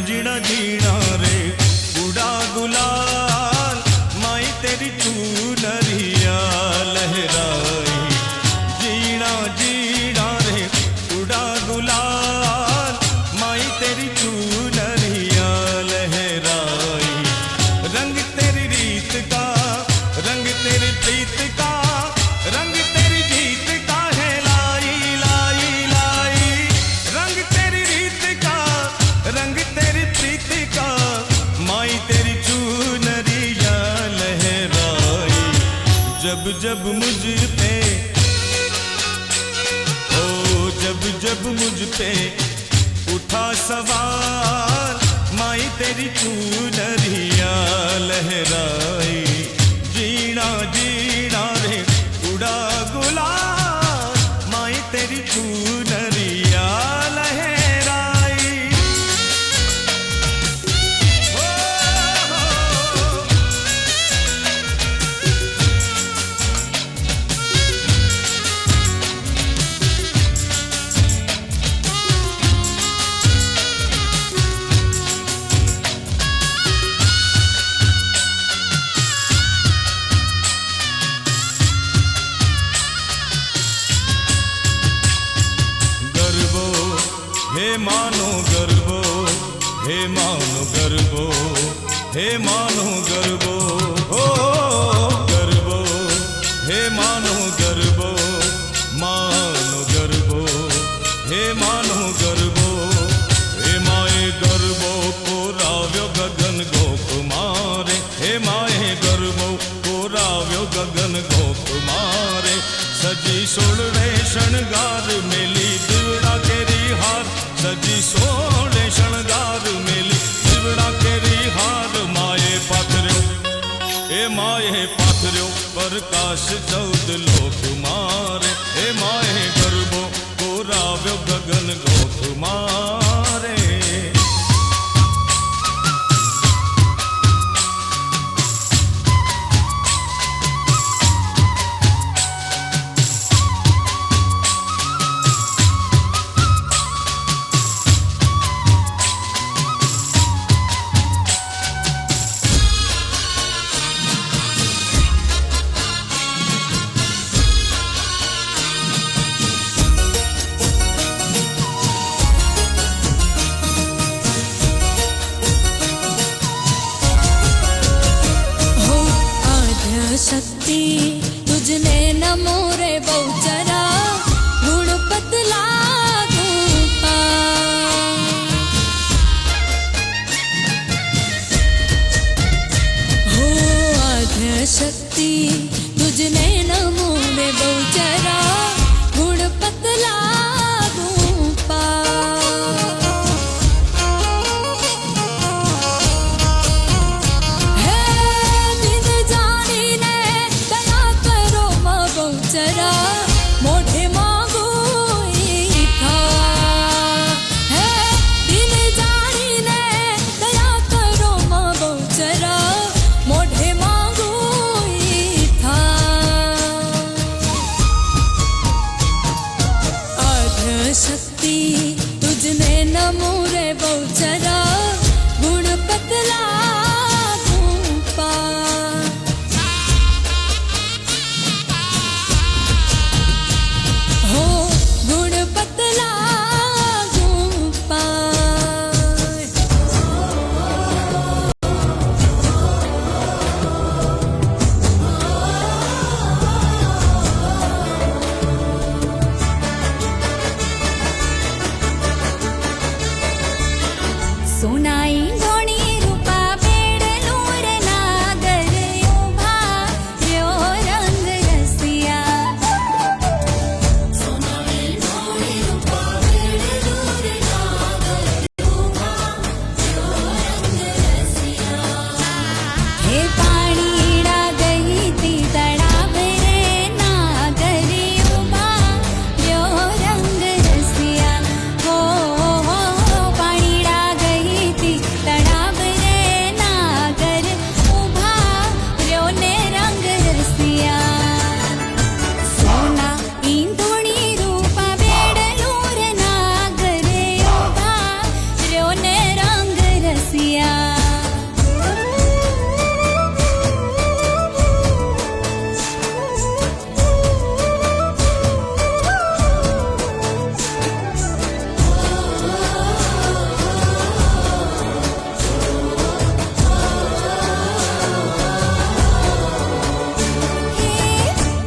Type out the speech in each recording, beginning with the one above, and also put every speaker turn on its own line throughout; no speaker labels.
जीना जीना रे उड़ा गुलाल माई तेरी चूनरिया लहराई। जीना जीना रे उड़ा गुलाल माई तेरी चूनरिया लहराई। रंग तेरी रीत का रंग तेरी प्रीत का रंग तेरी जीत का है लाई लाई लाई। रंग तेरी रीत का रंग तेरी प्रीत का माई तेरी चूनरिया लहराई। जब जब मुझ पे ओ जब जब मुझ पे उठा सवाल माई तेरी चूनरिया लहराई। जीना जीना रे उड़ा गुलाल माई तेरी चूनरिया लहराई। हे मानो गर्वो हे मानो गर्वो हे मानो गर्वो हो गर्वो हे मानो गर्वो हे मानो गर्वो। हे माए गर्वो कोराव्यो गगन गोकुमारे हे माए गर्वो कोराव्यो गगन गोकुमारे। सजी सोळवे शणगार मेली दिवड़ा केरी हार सजी सोळे शणगार मेली दिवड़ा केरी हार। माए पाथर्यो ए माए पाथर्यो प्रकाश चौद लोक मारे। हे माए गर्वो कोराव्यो गगन गोक मारे।
शक्ति तुझने नमो रे बहुचरा गुण पतला धूपा। हो आद्य शक्ति तुझने नमो रे बहुचरा गुण पतला धूपा। मोढ़े मांगो था है दिन जानी ने दया करो माँ बहुचरा मोढ़े मांगो था। आद्य शक्ति तुझने नमो रे बहुचरा गुण पतला धूपा। सोनाई घोणी रूपा बेड़लो रे नागर उभा यो रंग रसिया। सोनाई घोणी रूपा बेड़लो रे नागर उभा यो रंग रसिया। हे पाणीड़ा गई ती तड़ाव रे नागर उभा यो रंग रसिया। हो पाणीड़ा गई ती तड़ा રસિયા.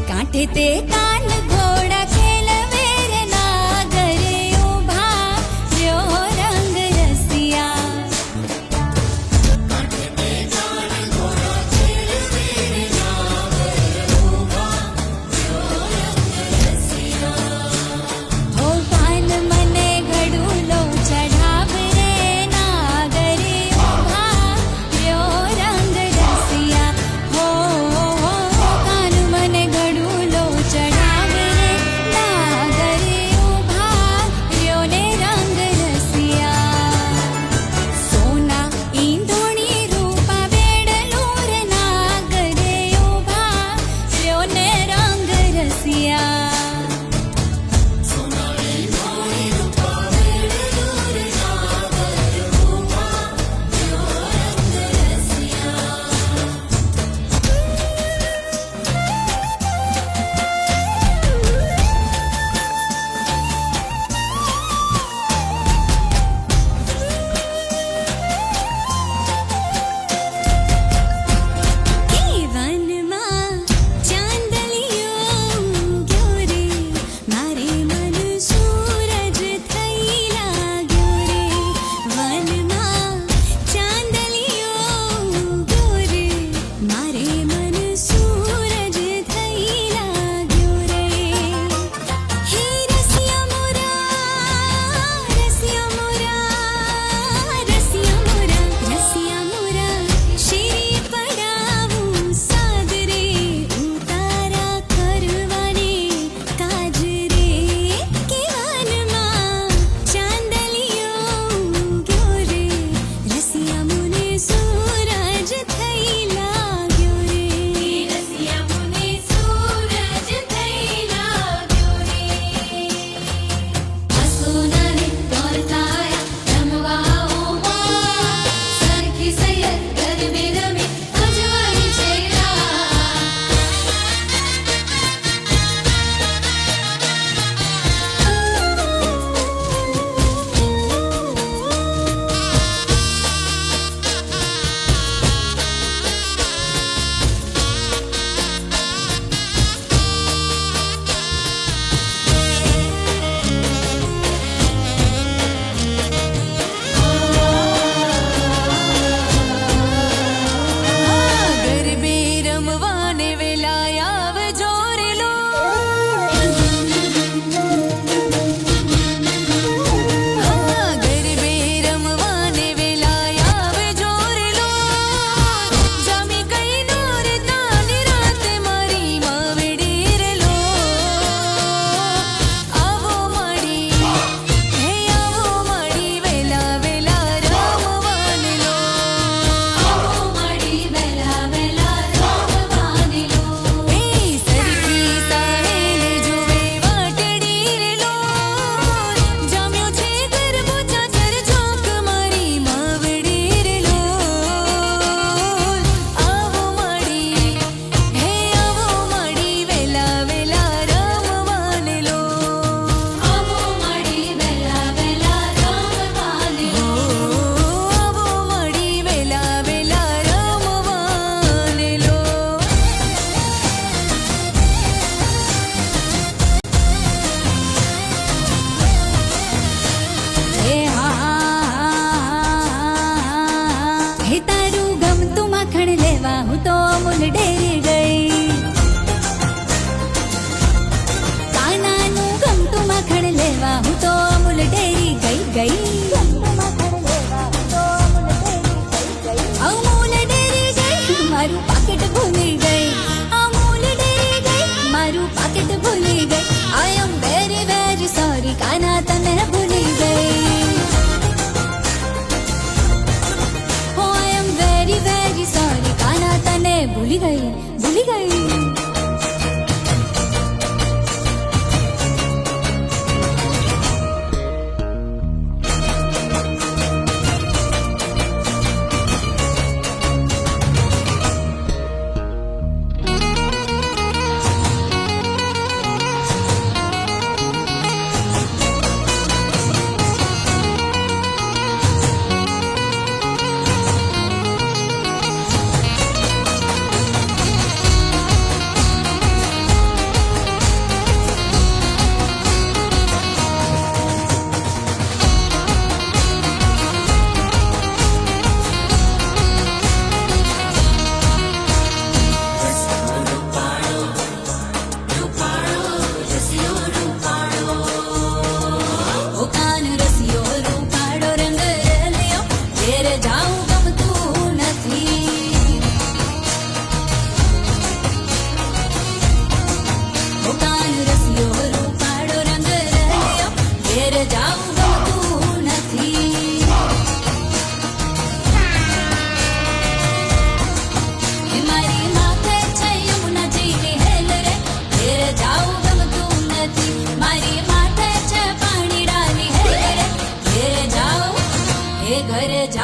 કાંઠે તે કાન ઘોડા ખેલવે રે નાગરે ઊભા રહ્યો રંગ રસિયા. હો પાન મને ઘડુલો ચઢાવ રે નાગરે ઊભા રહ્યો રંગ રસિયા. હો કાન મને ઘડુલો ચઢાવ રે નાગરે ઊભા રહ્યો ને રંગ રસિયા. સોના ઈંધોણી રૂપા બેડલું રે નાગરે ઊભા રહ્યો ને રંગ રસિયા. વનમાં ચાંદલિયો ગયો રે મારે મન સૂરજ થઈ લાગ્યો રે. વનમાં ચાંદલિયો ગયો રે મારે મન સૂરજ થઈ લાગ્યો રે. હે રસિયા મોરા રસિયા મોરા રસિયા મોરા રસિયા મોરા શિરી પડાવું સાદરે ઉતારા કરવાને કાજ રે. કે વનમાં ચાંદલિયો ગયો રે રસિયા મને સૂરજ થઈ લાગ્યો રે. રસિયા મને સૂરજ થઈ લાગ્યો રે. હસોનાને દોરતાયા રમવા ઓમાં સરખી સૈયર ગરબે રમે અજવાળી ચેરા. ગરબે રમવાને વેલાય આવજો રે લો. ગરબે રમવાને વેલાય આવજો રે લો. જામી કઈ નોર તાની રાત મારી માવડી રે લો. આવો મળી હે આવો મળી વેલા વેલા રમવાને લો. આવો મળી વેલા વેલા રમવાને લો. એ સરખી સાહેલે જોવે વાટડી રે લો. જામ્યો છે ગરબો ચાચર ચોક મારી માવડી રે લો. આવો મળી હે આવો મળી વેલા વેલા રમવાને લો. આવો મળી વેલા વેલા રમવાને લો. આવો મળી વેલા વેલા રમવાને લો. હે હે તારું ગમતું માખણ લેવા હું તો અમૂલ ડેરી ગઈ. કાનાનું ગમતું માખણ લેવા હું તો અમૂલ ડેરી ગઈ. અમૂલ ડેરી ગઈ મારું પાકીટ ભૂલી ગઈ. અમૂલ ડેરી ગઈ મારું પાકીટ ભૂલી ગઈ. આઈ એમ વેરી વેરી સોરી કાના તને ભૂલી ગઈ. હો આઈ એમ વેરી વેરી સોરી કાના તને ભૂલી ગઈ ભૂલી ગઈ.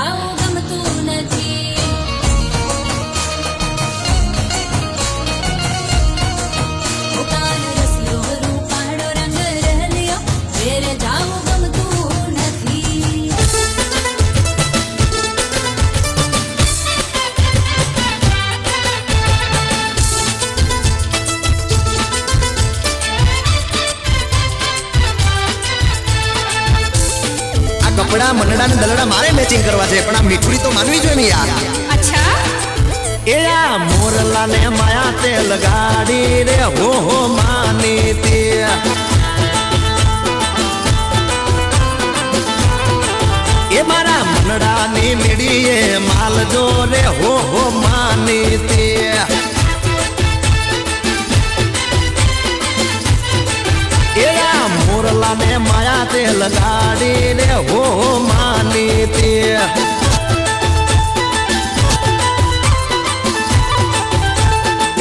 જાવું ગમતું નથી. કાન રસ્યો રૂપાળો રંગ રહેલ્યો, ઘેર જાવું ગમતું નથી.
આ કપડા મનડા ને દલડા મારે મેચિંગ કરવા છે, પણ આ મીઠડી તો માનવી જોઈએ ને યાર.
અચ્છા
એ આ મોરલા ને માયા તે લગાડી રે હો માની તે. એ મારા મનડા ની મીડીએ માલ જો રે હો માની તે. એ આ મોરલા ને માયા તે લગાડી રે હો માની તે.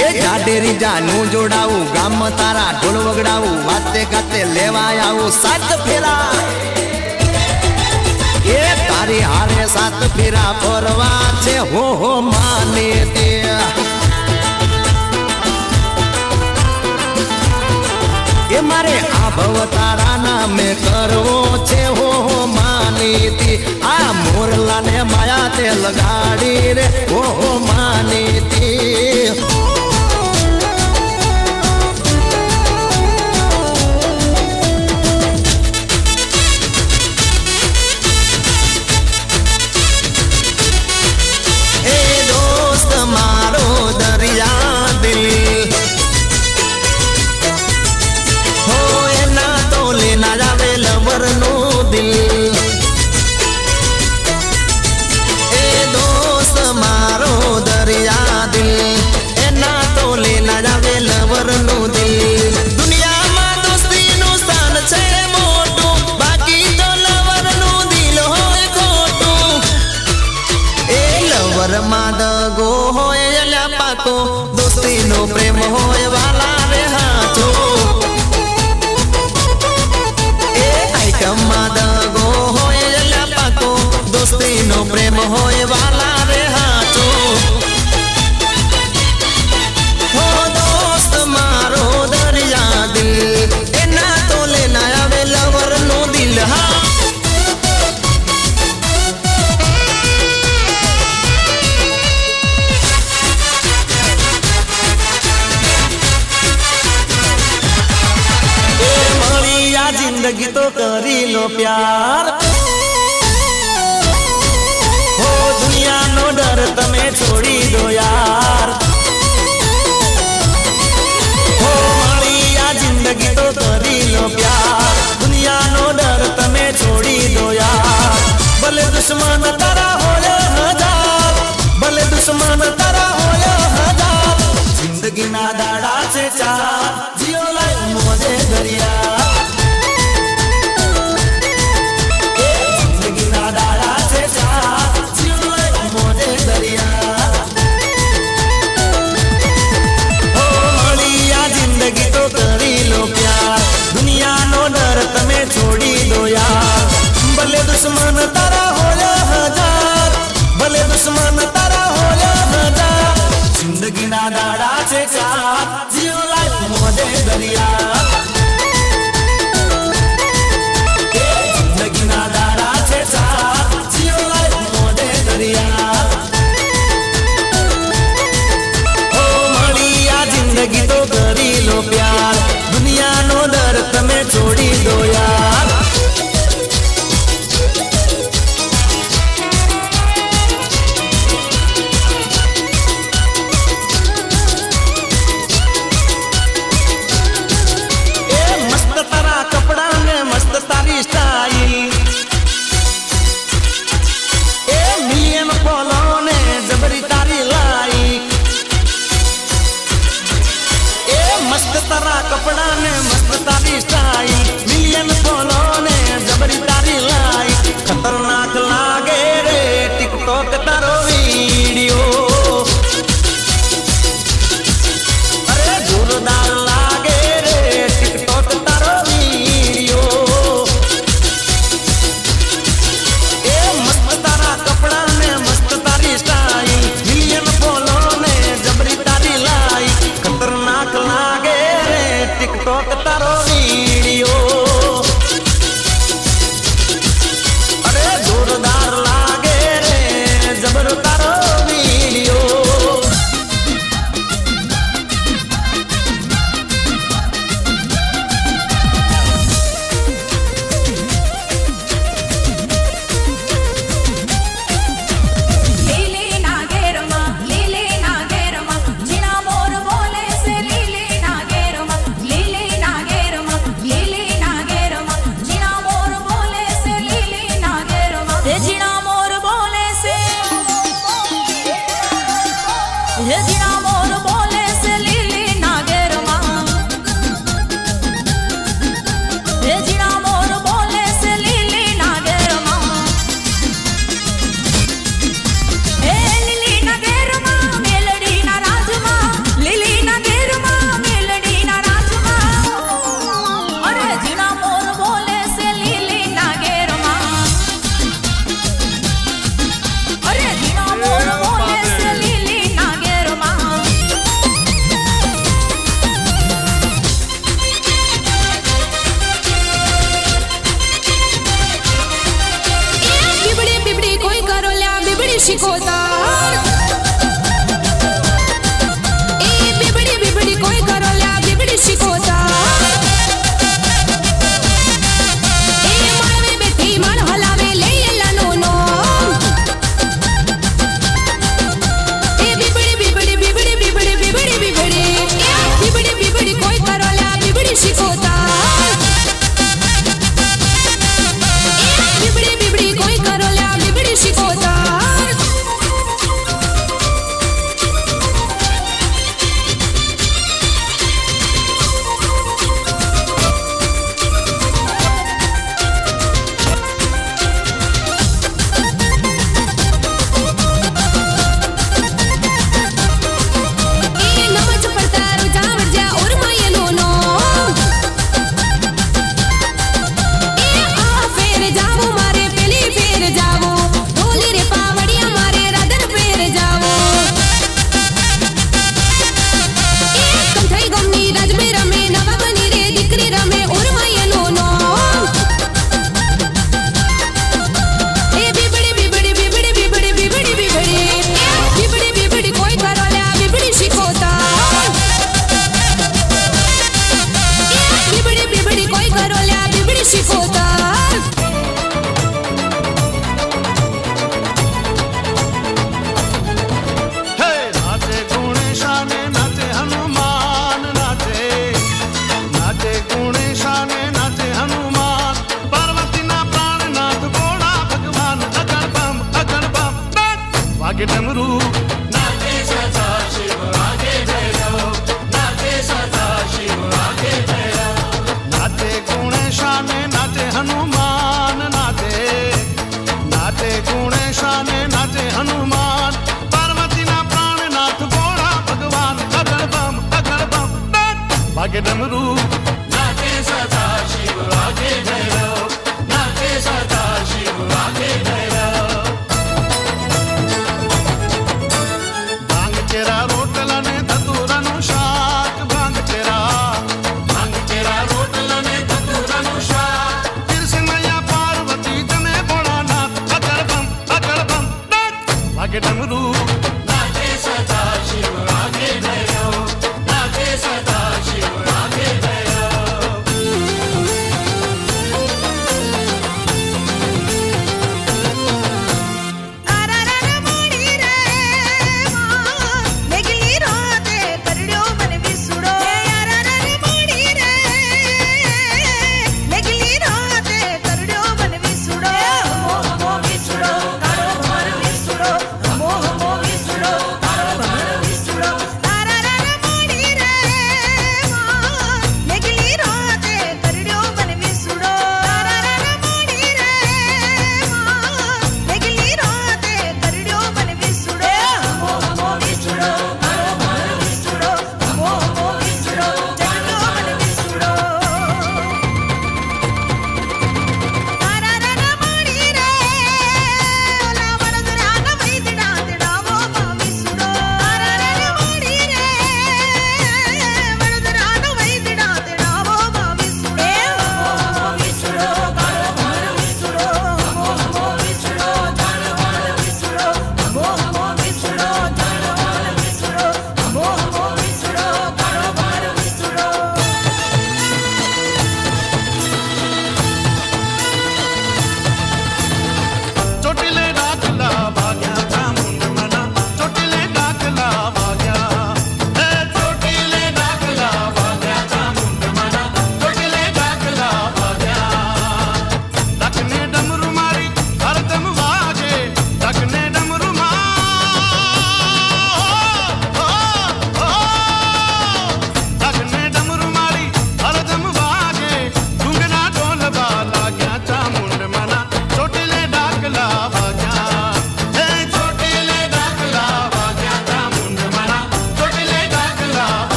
એ જાડેરી જાનું જોડાવું, ગામ તારા ઢોલ વગડાવું, વાતે ગાતે લેવા આવું સાત ફેરા. એ તારી હારે સાત ફેરા ફરવા છે હો માને તે. એ મારે આ ભવ તારા નામે કરવો છે હો માની તી. આ મોરલા ને માયા તે લગાડી રે હો માની તી. દગો હોય અલ્યા પાકો, દોસ્તી નો પ્રેમ હોય વાલા રે હાચો. એ આઈટમમાં દગો હોય અલ્યા પાકો, દોસ્તી નો પ્રેમ હોય વાલા રે હાચો. હો દોસ્ત મારો દરિયા દિલ, એના તો લેના આવે લવર નો દિલ. હા જિંદગી તો કરી લો પ્યાર, હો દુનિયાનો ડર તમે છોડી દો યાર. હો મારી આ જિંદગી તો કરી લો પ્યાર, દુનિયાનો ડર તમે છોડી દો યાર. ભલે દુશ્મન તારા હોય હજાર, ભલે દુશ્મન તારા હોય હજાર, જિંદગીના દાડા છે ચાર, જીઓ લાઈફ મોજે દરિયા. છોડી દો યાર, ભલે દુશ્મન તારા હોય હજાર,
શિકોતર એ બીબડી બીબડી કોઈ કરો લ્યા બીબડી શિકોતર એ માળવે બેઠી માળ હલાવે લે એલાનો નો એ બીબડી બીબડી બીબડી બીબડી બીબડી બીબડી એ બીબડી બીબડી કોઈ કરો લ્યા બીબડી શિકોતર બીબડી બીબડી કોઈ કરો લ્યા બીબડી શિકોતર એ નમજ પડતારો જાવજ્યા ઓરમાયેલો નો એ આ ફેર જાવો મારે પેલી ફેર જાવો ઢોલી રે પાવડિયા મારે રાધન ફેર જાવો એ કંઠઈ ગમની રાજમે રમે નવાબની રે દીકરી રમે ઓરમાયેલો નો એ બીબડી બીબડી બીબડી બીબડી બીબડી બીબડી એ બીબડી બીબડી કોઈ કરો લ્યા બીબડી શિકોતર બીબડી બીબડી કોઈ કરો લ્યા બીબડી શિકોતર
હે નાચે ગુણેશાને નાચે હનુમાન નાચે નાચે ગુણેશાને નાચે હનુમાન પાર્વતીના પ્રાણનાથ ભોળા ભગવાન અગણ બમ વાગે ડમરૂ નાચે સદા શિવ વાગે ભૈરવ નાચે સદા શિવ વાગે ભૈરવ નાચે ગુણેશાને નાચે હનુમાન નાચે નાચે ગુણેશાને નાચે હનુમાન પાર્વતીના પ્રાણનાથ ભોળા ભગવાન અગણ બમ વાગે ડમરૂ નાચે સદા શિવ વાગે ભૈરવ નાચે સદા શિવ વાગે ભૈરવ ભાંગ ચેરા રોટલા ને ધતુરાનું શાક ભાંગ ચેરા રોટલા ને ધતુરાનું શાક પીરસે મૈયા પાર્વતી જમે ભોળાનાથ અગણ બમ વાગે ડમરૂ નાચે સદા શિવ વાગે ભૈરવ નાચે સદા શિવ વાગે ભૈરવ
આરારા મોડી રે મેઘલી રાતે કરડ્યો મન વિસુડો આરારા મોડી રે મેઘલી રાતે કરડ્યો મન વિસુડો મોહ વિસુડો તારો ભર વિસુડો મોહ વિસુડો તારો ભર વિસુડો આરારા મોડી રે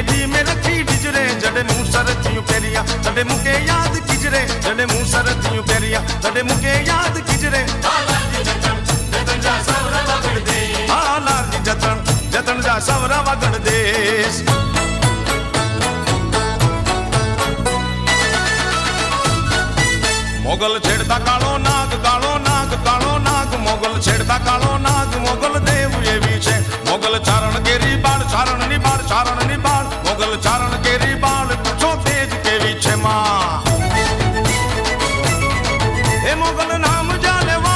पेढ़ी में रखी डिजरे जड़े मुंह सरतियूं पेरिया तड़े मुके याद किजरे जड़े मुंह सरतियूं पेरिया तड़े मुके याद किजरे लाल जतन जतन जा सवरा वगड़ देश मोगल छेड़ता कालो नाग कालो नाग कालो नाग मोगल छेड़ता कालो नाग मोगल देव ये विषय मोगल चारण केरी बाण चारण निबाड़ चारण निबाड़ मोगल चारण केरी बाण पूछो तेज के विषय मां हे मोगल नाम जाने वो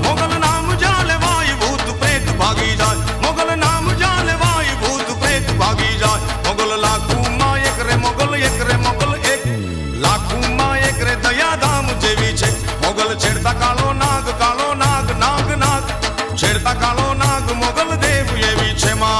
मोगल नाम जाने वाई भूत प्रेत भागी जाए मोगल नाम जाने वाई भूत प्रेत भागी जाए मोगल लाखू मां एक रे मोगल एक लाखू मां एक रे दया धाम जेवी छे मोगल छेड़ता कालो नाग नाग नाग छेड़ता कालो नाग मोगल देव एवी छे मां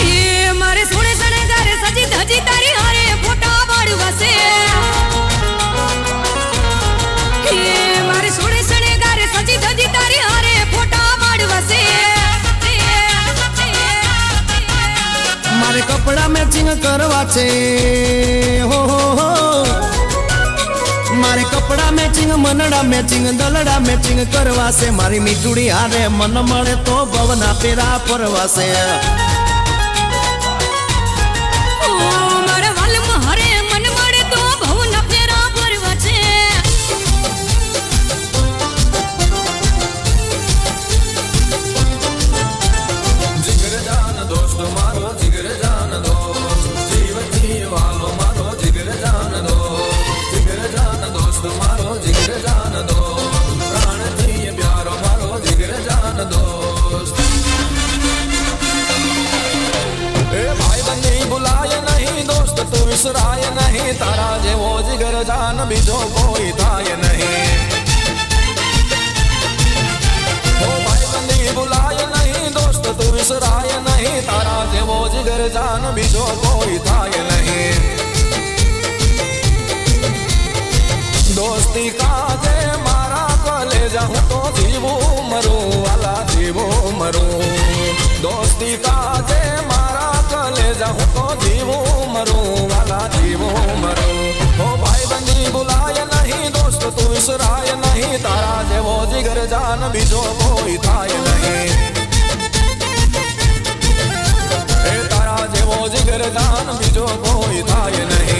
એ મારે સોળે શણગારે સજી ધજી તારી હારે ફોટા પાડવા છે એ મારે સોળે શણગારે સજી ધજી તારી હારે ફોટા પાડવા છે
મારે કપડા મેચિંગ કરવા છે હો મારે કપડા મેચિંગ મનડા મેચિંગ દલડા મેચિંગ કરવા છે મારી મીઠુડી હારે મન મળે તો ભવના પેરા ફરવા છે
ઓ મારા વાલમાં હરે મન મળે તો ભવના ફેરા ફરવા છે
जिगर जान दोस्त मारो जिगर जान दोस्त जीवती वालो मारो जिगर जान दोस्त मारो जिगर जान दोस्त प्राण थी प्यारो मारो जिगर जान दोस्त ए भाई बंदी बुलाए नहीं दोस्त तू विसराय नहीं तारा जेवो जिगर जान बीजो कोई थाय नहीं ओ भाई बंदी बुलाए नहीं दोस्त तू विसराय नहीं तारा जेवो जिगर जान बीजो कोई थाय नहीं दोस्ती काजे मारा कलेजा हूँ तो जीवो मरूं वाला जीवो मरूं दोस्ती काजे मारा कलेजा हूँ तो जीवो मरूं वाला जीवो मरूं ओ भाई बंदी बुलाए नहीं दोस्त तू विसराय नहीं तारा जेवो जिगर जान बीजो कोई थाय नहीं ए तारा जेवो जिगर जान बीजो कोई थाय नहीं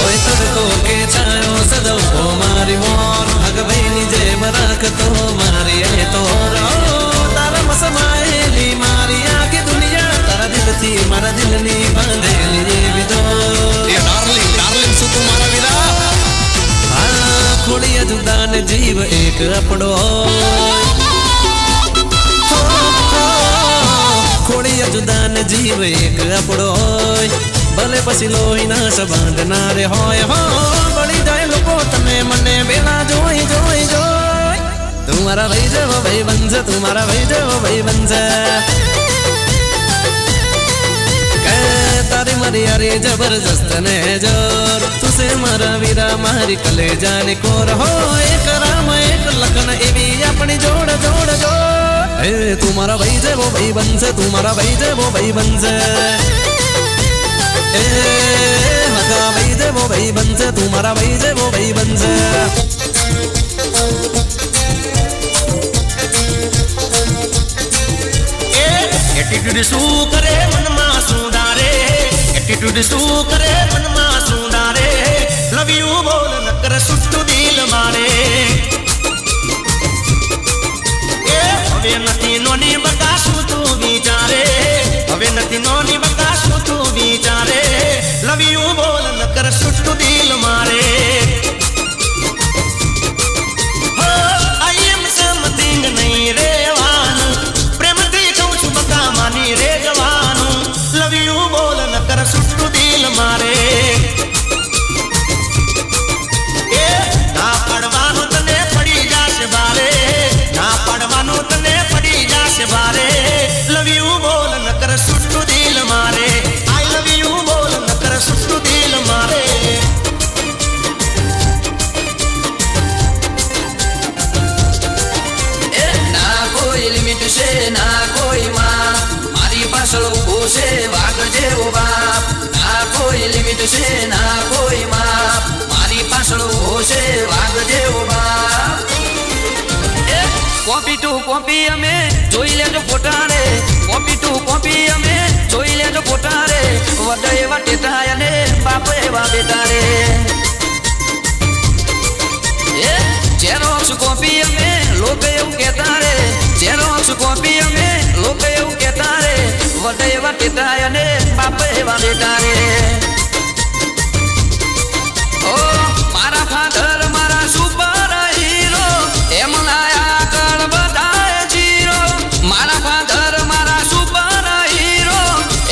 ઓય તડકો કે છાયો સદો મારી મોર ભગવઈની જેમ રાખતો મારી એ તો તારા મસમાયેલી મારી આખી દુનિયા તારા દિલથી મારા દિલની બાંધેલી જેવી તો એ ડાર્લિંગ ડાર્લિંગ શું તું મારા વિના ખોડિયા જુદાન જીવ એક આપણો ખોડિયા જુદાન જીવ એક આપણો ભલે પછી લોહીના સંબંધ ના રે હોય હો બળી જાય લોકો તને મને બેલા જોઈ જોઈ જોઈ તું મારા ભાઈ જેવો ભાઈ બનશે તું મારા ભાઈ જેવો ભાઈ બનશે કે તારી મારી યારી જબરજસ્ત ને જોર તુસે મારા વીરા મારી કલેજાની કોર હો એક રામ એક લખન એવી આપણી જોડ જોડ જોડ એ તું મારા ભાઈ જેવો ભાઈ બનશે તું મારા ભાઈ જેવો ભાઈ બનશે ए हगा भाई देवो भाई बनसे तुम्हारा भाई देवो भाई बनसे एटीट्यूड शू करे मन मा सुधारे एटीट्यूड शू करे मन मा सुधारे लव यू बोल न कर सुट्टू दिल मारे ए हवे नथी नोनी बकाशू तू विचारे हवे नथी नोनी बकाशू तू विचारे लव यू बोल न कर सुट्टू दिल मारे हो आई एम समथिंग नहीं रे वानु प्रेम थी कहूं छु बका मानी रे जवानु लव यू बोल न कर सुट्टू दिल मारे
છે ના કોઈ માપ મારી પાછળ હોશે વાઘ જેવો બાપ કોપી ટુ કોપી અમે જોઈ લેજો ફોટા રે કોપી ટુ કોપી અમે જોઈ લેજો ફોટા રે વડ એવા ટેટા અને બાપ એવા બેટા રે ઝેરોક્ષ કોપી અમે લોકો એવું કહેતા રે ઝેરોક્ષ કોપી અમે લોકો એવું કહેતા રે વડ એવા ટેટા અને બાપ એવા બેટા રે ઓ મારા ફાધર મારા સુપર હીરો એમ લાયા કણ બધાય જીરો મારા ફાધર મારા સુપર હીરો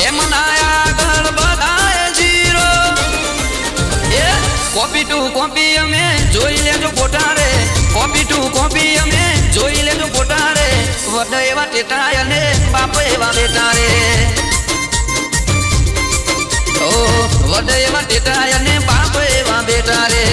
એમ લાયા કણ બધાય જીરો કોપી ટુ કોપી અમે જોઈ લેજો ફોટા રે કોપી ટુ કોપી અમે જોઈ લેજો ફોટા રે વડ એવા ટેટા અને બાપ એવા બેટા રે ઓ વડ એવા ટેટા અને બાપ એવા બેટા રે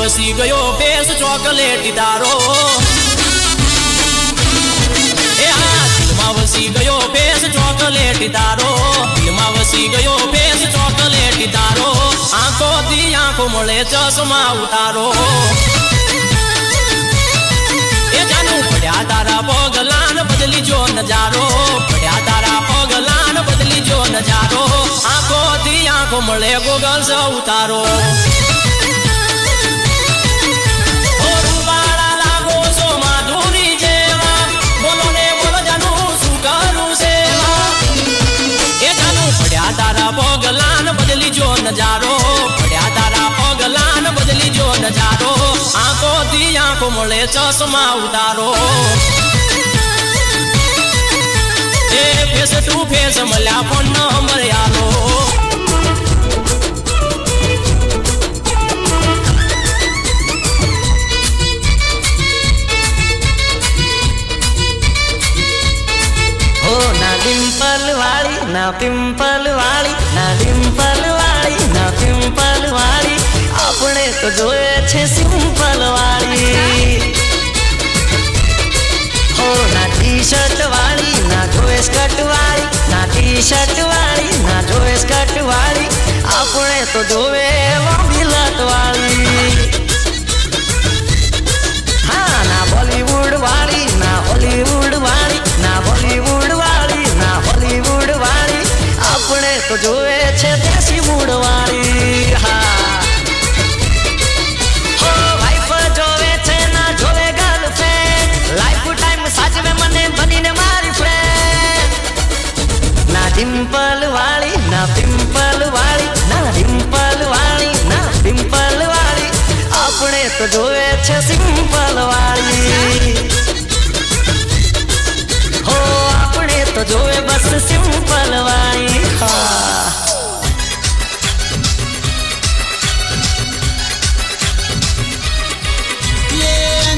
વસી ગયો ફેસ ચોકલેટી તારો એ હા દિલમાં વસી ગયો ફેસ ચોકલેટી તારો દિલમાં વસી ગયો ફેસ ચોકલેટી તારો આંખોથી આંખો મળે ચશ્મા ઉતારો એ જાનું પડ્યા તારા પગલાન બદલી જો નજારો પડ્યા તારા પગલાન બદલી જો નજારો આંખોથી આંખો મળે ગોગલ ઉતારો તારા પગલાન બદલી જો નજારો પડ્યા તારા પગલાન આંખો મળે ચશ્મા ઉતારો એ ફેસ ટુ ફેસ મળ્યા ફોન નંબર આલો ના ડિમ્પલ વાળી ના પિમ્પલ વાળી ના ડિમ્પલ વાળી ના પિમ્પલ વાળી આપણે તો જોઈએ છે સિમ્પલ વાળી હો ના ટી શર્ટ વાળી ના જોઈએ સ્કર્ટ વાળી ના ટી શર્ટ વાળી ના જોઈએ સ્કર્ટ વાળી આપણે તો જોવે લાંબી લટ વાળી હા ના બોલીવુડ વાળી ના હોલીવુડ વાળી ના બોલીવુડ વાળી ના હોલીવુડ વાળી આપણે તો જોવે છે દેશી મૂડ વાળી હા હો વાઈફ જોવે છે ના જોવે ગર્લફ્રેન્ડ લાઈફ ટાઈમ સાચવે મને બનીને મારી ફ્રેન્ડ ના ડિમ્પલ વાળી ના પિમ્પલ વાળી ના ડિમ્પલ વાળી ના પિમ્પલ વાળી આપણે તો જોવે છે સિમ્પલ વાળી હો આપણે તો જોવે બસ સિમ્પલ વાળી હા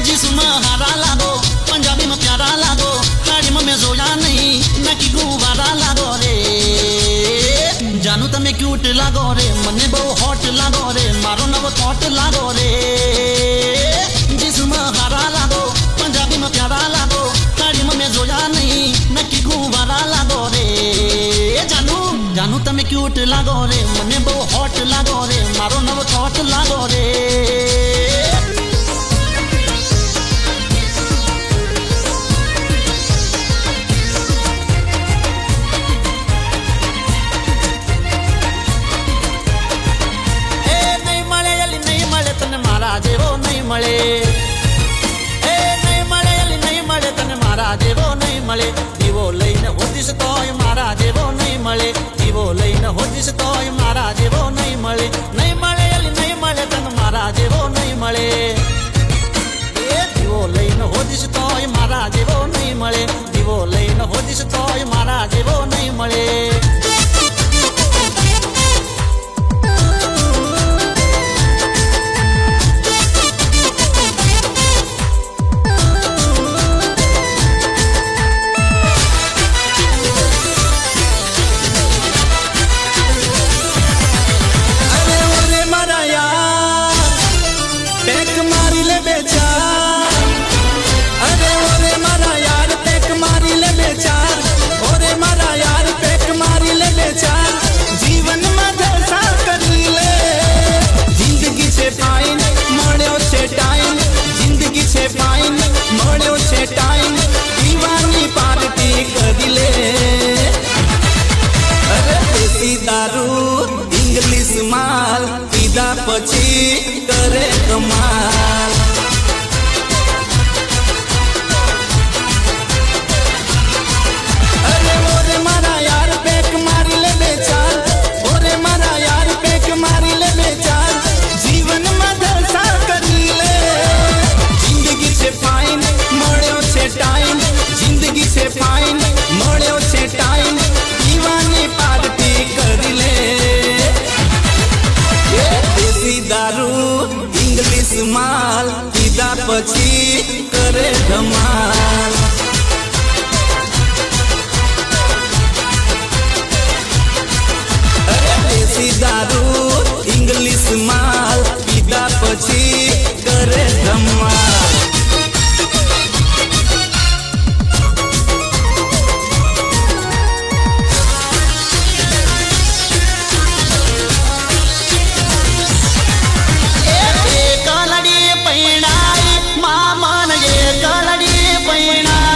जिसमें हरा लागो पंजाबी में प्यारा लागो गाड़ी में मैं जोया नहीं नकी गुब्बारा लागो रे जानू तमे क्यूट लागो रे मने बहु हॉट लागो रे मारो नવો थॉट लागो रे जिसमें हरा लागो पंजाबी में प्यारा लागो गाड़ी में मैं जोया नहीं नकी गुब्बारा लागो रे जानू तमे क्यूट लागो रे मने बहु हॉट लागो रे मारो नવો थॉट लागो रे જેવો નહીં મળે એ નહીં મળે અલી નહીં મળે તને મારા જેવો નહીં મળે દીવો લઈને હોદીશ તોય મારા જેવો નહીં મળે દીવો લઈને હોદીશ તોય મારા જેવો નહીં મળે નહીં મળે અલી નહીં મળે તને મારા જેવો નહીં મળે એ દીવો લઈને હોદીશ તોય મારા જેવો નહીં મળે દીવો લઈને હોદીશ તોય મારા જેવો નહીં મળે इंग्लिश माल पीधा पछी करे कमाल अरे ओरे मारा यार पेक मारी ले बेचार ओरे मारा यार पेक मारी ले बेचार जीवन में जलसा करी ले जिंदगी से फाइन मळ्यो छे टाइम जिंदगी से फाइन मळ्यो छे टाइम दीवानी पार्टी करी ले देसी दारू इंग्लिश माल पीधा पछी करे धमाल अरे देसी दारू इंग्लिश माल पीधा पछी करे धमाल कलड़ी पैणाई मामन ये कलड़ी पैणाई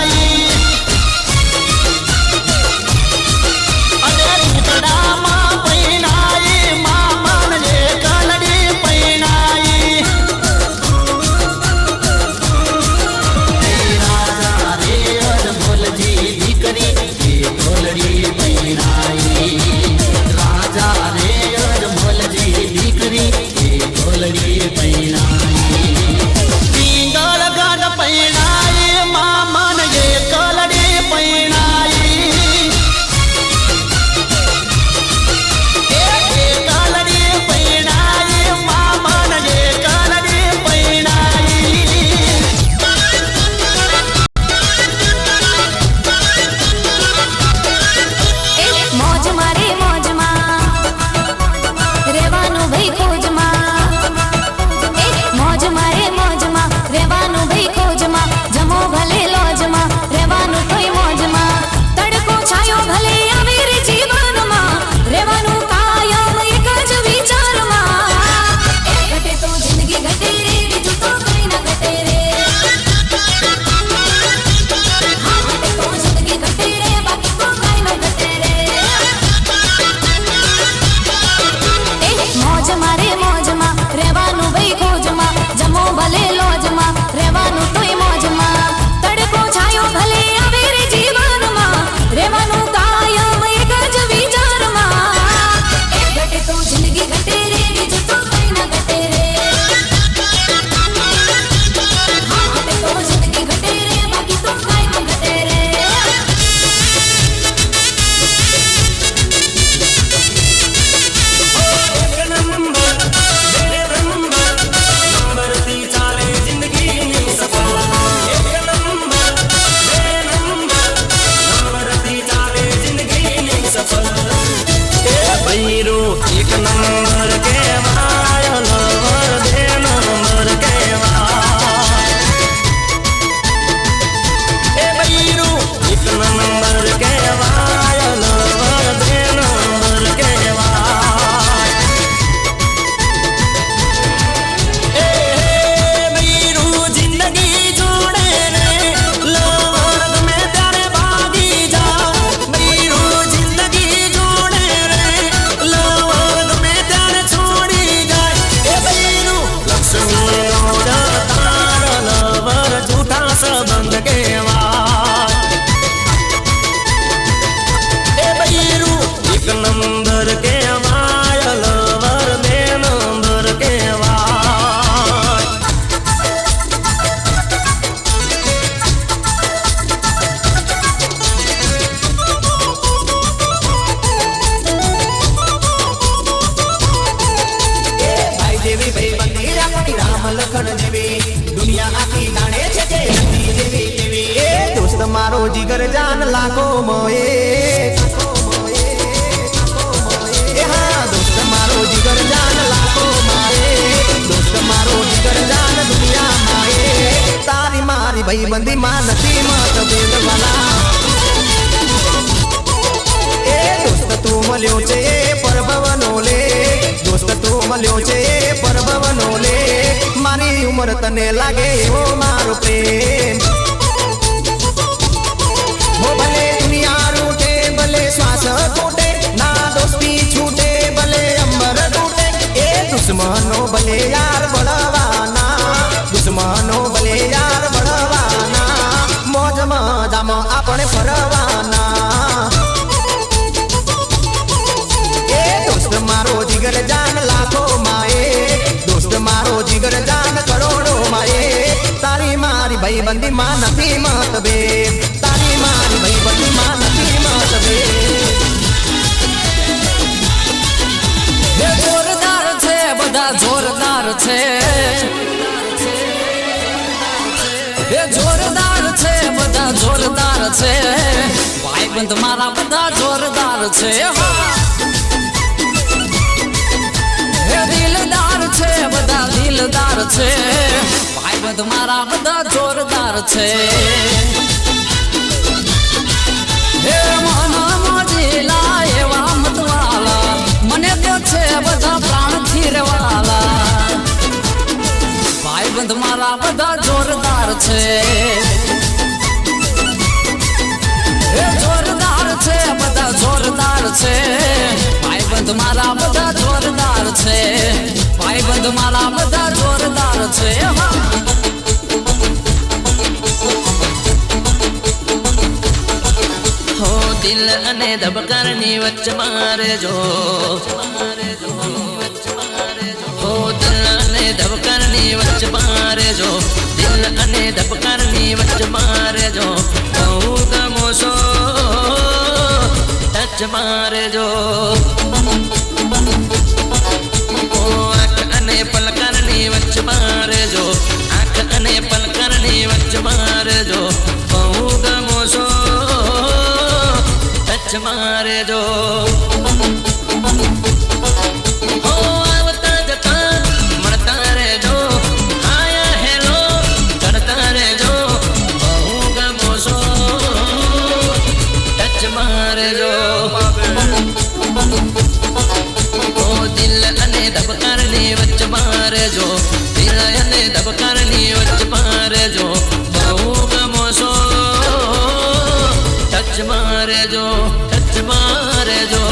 જીગર જાન લાખો મોએ હા દોસ્ત મારો જીગર જાન લાખો માએ દોસ્ત મારો જીગર જાન દુનિયા માએ તારી મારી ભાઈબંધી માં નથી મતભેદ વાલા એ દોસ્ત તું મળ્યો છે પરભવનો લે દોસ્ત તું મળ્યો છે પરભવનો લે મારી ઉંમર તને લાગે એવો મારો પ્રેમ હો ભલે દુનિયા રૂટે ભલે શ્વાસ તૂટે ના દોસ્તી છૂટે ભલે અંબર તૂટે એ દુશ્મનો ભલે યાર બળવાના દુશ્મનો ભલે યાર બળવાના મોજ મજામાં આપણે ફરવાના એ દોસ્ત મારો જીગર જાન લાખો માએ દોસ્ત મારો જીગર જાન કરોડો માએ તારી મારી ભાઈબંધી માં નથી મતભેદ તારી મારી ભાઈબંધી માં નથી મતભેદ
એ જોરદાર છે બધા જોરદાર છે એ જોરદાર છે બધા જોરદાર છે ભાઈબંધ મારા બધા જોરદાર છે એ દિલદાર છે બધા દિલદાર છે ભાઈબંધ મારા બધા જોરદાર છે હે મના મોજીલા એવા મતવાલા મને તો છે બધા પ્રાણથી રેવાલા ભાઈબંધ મારા બધા જોરદાર છે એ જોરદાર છે બધા જોરદાર છે ભાઈબંધ મારા બધા જોરદાર છે ભાઈબંધ મારા બધા જોરદાર છે હો દિલ અને ધબકારની વચ્ચે મારે જો હો દિલ અને ધબકારની વચ્ચે મારે જો દિલ અને ધબકારની વચ્ચે મારે જો બહુ ગમો છો ટચ મારે જો આંખ અને પલકારની વચ્ચે મારે જો આંખ અને પલકારની વચ્ચે મારે જો બહુ ગમો છો ટચ મારે જો હો આવતા જતા મળતા રહેજો હાય હેલો કરતા રહેજો બહુ ગમો છો ટચ મારે જો દિલ અને ધબકારની વચ્ચે મારે જો દિલ અને ધબકારની વચ્ચે મારે જો બહુ ગમો છો ટચ મારે જો ટચ મારે જો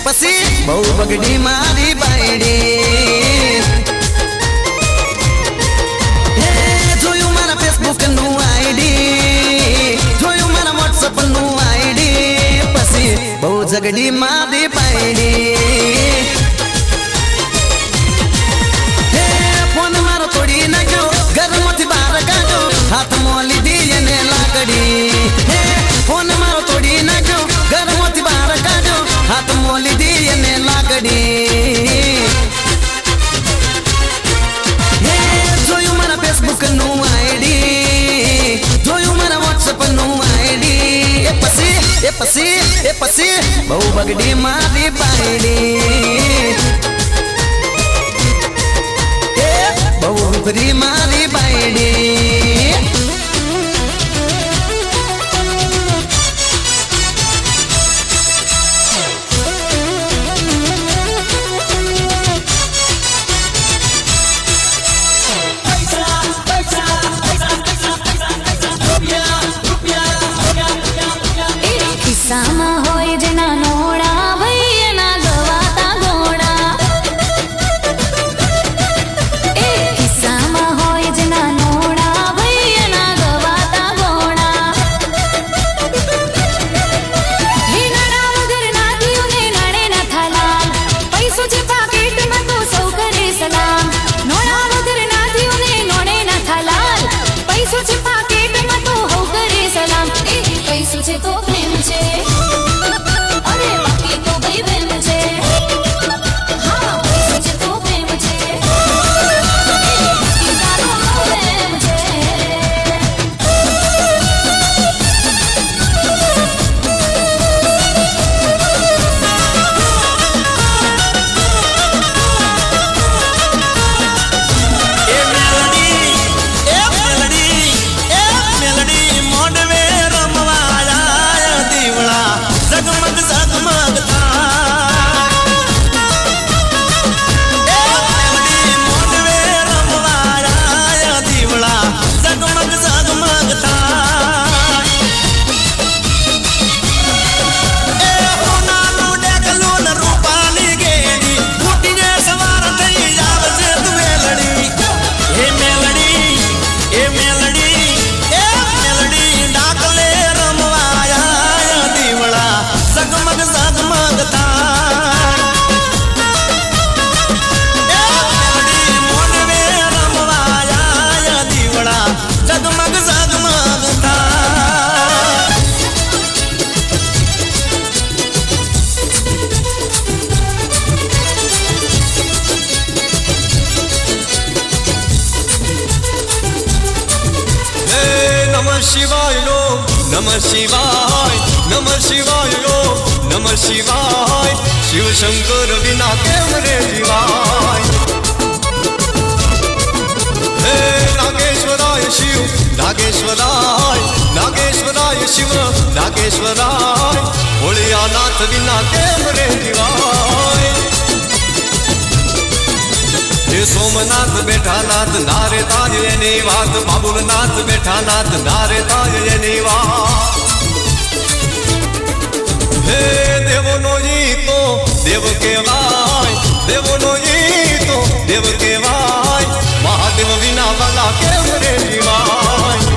પછી બહુ બગડી મારી બાયડી જોયું મારા ફેસબુક નું આઈડી જોયું મારા વોટ્સઅપ નું આઈડી પછી બહુ ઝગડી મારી બાયડી ફોન મારો તોડી નાખ્યો ઘરમાંથી બહાર કાઢ્યો હાથમાં લીધી એને લાકડી ફોન મારો તોડી નાખ્યો ઘરમાંથી બહાર કાઢ્યો હાથમાં લીધી એને લાકડી જોયું મારા ફેસબુક નું આઈડી જોયું મારા વોટ્સઅપ નું આઈડી એ પછી બહુ બગડી મારી બાયડી બહુ ઉભરી મારી બાયડી
ખિસ્સામાં હોય જેના નોડા ભાઈ એના ગવાતા ઘોડા એ ખિસ્સામાં હોય જેના નોડા ભાઈ છે તો પ્રેમ છે અરે બાકી તો ભાઈ પ્રેમ છે હા પૈસો છે તો પ્રેમ છે બાકી તારો પ્રેમ છે
શિવાય લો નમઃ શિવાય નમઃ શિવાય લો નમઃ શિવાય શિવ શંકર વિના કેમ રે જીવાય હે નાગેશ્વરાય શિવ નાગેશ્વરાય નાગેશ્વરાય શિવ નાગેશ્વરાય ભોળિયાનાથ વિના કેમ રે જીવાય હે સોમનાથ બેઠા નાથ નારે તાજ એની વાત બાબુલનાથ બેઠા નાથ નારે તાજ એની વાત હે દેવોનો ઈ તો દેવ કહેવાય દેવોનો ઈ તો દેવ કહેવાય મહાદેવ વિના વાલા કેમ રે જીવાય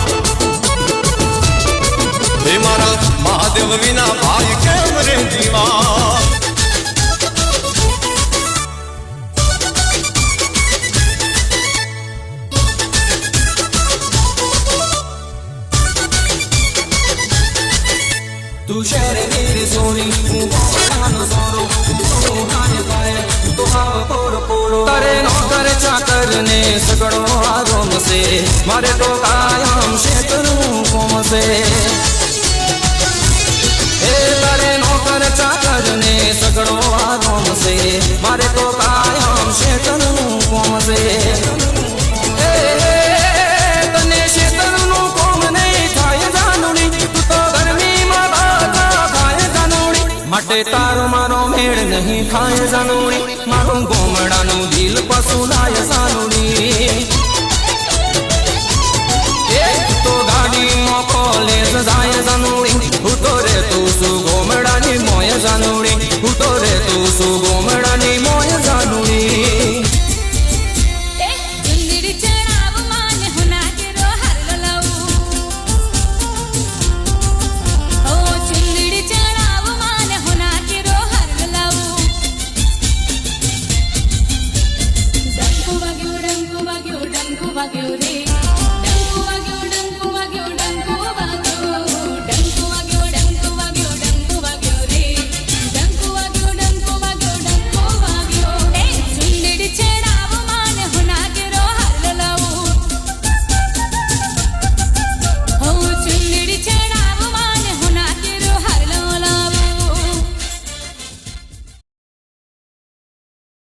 હે મારા મહાદેવ વિના ભાઈ કેમ રે જીવાય
તું શહેરની સોની હું પોતાનો સોરો તું કાય કાય તો આવ પોરો પોરો કરે નો કરે ચાકર ને સગડો આરોમ સે મારે તો કાયમ શેતરું કોમ સે એ કરે નો કરે ચાકર ને સગડો આરોમ સે મારે તો કાયમ શેતરું કોમ સે તને શેતરું કોમ નહીં થાય જાનુની તું તો માટે તારો મારો મેળ નહીં થાય જાનુણી મારું ગોમડાનું દિલ પશુલાય જાનુણી તો ગાડીમાં કોલેજ જાય જાનુણી હું તો રે તું શું ગોમડાની મોય જાનુણી હું તો રે તું શું ગોમડાની મોય જાનુણી
ચુંદડી ચડાવ માન હોના કેરો હાર લલાવું ઓ ચુંદડી ચડાવ માન હોના કેરો હાર લલાવું ડંકુ વાગ્યો રે